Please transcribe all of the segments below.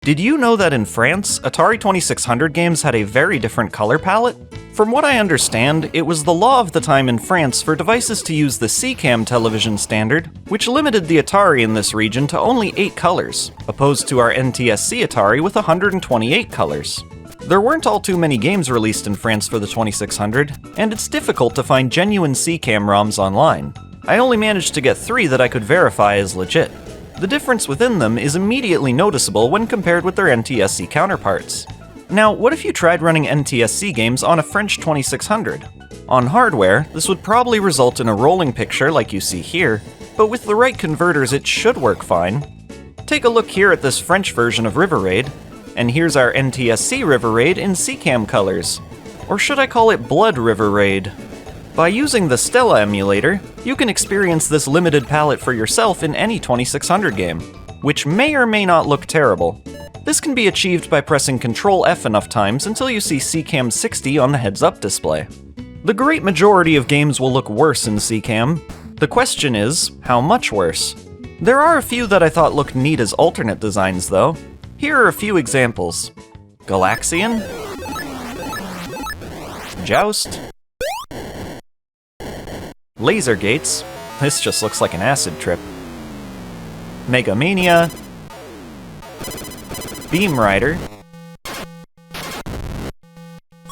Did you know that in France, Atari 2600 games had a very different color palette? From what I understand, it was the law of the time in France for devices to use the CCAM television standard, which limited the Atari in this region to only 8 colors, opposed to our NTSC Atari with 128 colors. There weren't all too many games released in France for the 2600, and it's difficult to find genuine CCAM ROMs online. I only managed to get 3 that I could verify as legit. The difference within them is immediately noticeable when compared with their NTSC counterparts. Now, what if you tried running NTSC games on a French 2600? On hardware, this would probably result in a rolling picture like you see here, but with the right converters it should work fine. Take a look here at this French version of River Raid, and here's our NTSC River Raid in CCAM colors. Or should I call it Blood River Raid? By using the Stella emulator, you can experience this limited palette for yourself in any 2600 game, which may or may not look terrible. This can be achieved by pressing Ctrl F enough times until you see CCAM 60 on the heads-up display. The great majority of games will look worse in CCAM. The question is, how much worse? There are a few that I thought looked neat as alternate designs though. Here are a few examples. Galaxian, Joust, Laser Gates, this just looks like an acid trip, Megamania, Beam Rider,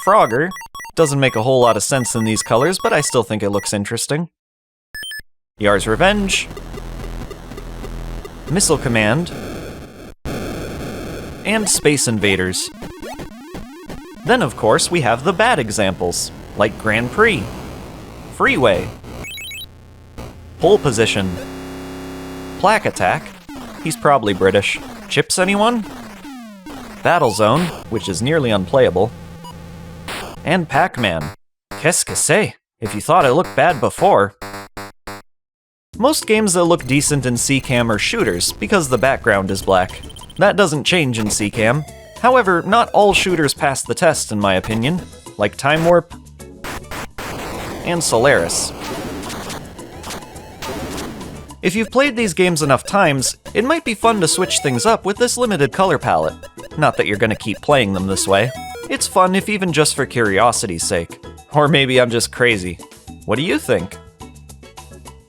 Frogger, doesn't make a whole lot of sense in these colors, but I still think it looks interesting, Yar's Revenge, Missile Command, and Space Invaders. Then of course we have the bad examples, like Grand Prix, Freeway, Pole Position, Plaque Attack, he's probably British, Chips anyone? Battlezone, which is nearly unplayable, and Pac-Man. Qu'est-ce que c'est? If you thought it looked bad before. Most games that look decent in CCAM are shooters, because the background is black. That doesn't change in CCAM. However, not all shooters pass the test in my opinion, like Time Warp and Solaris. If you've played these games enough times, it might be fun to switch things up with this limited color palette. Not that you're gonna keep playing them this way. It's fun if even just for curiosity's sake. Or maybe I'm just crazy. What do you think?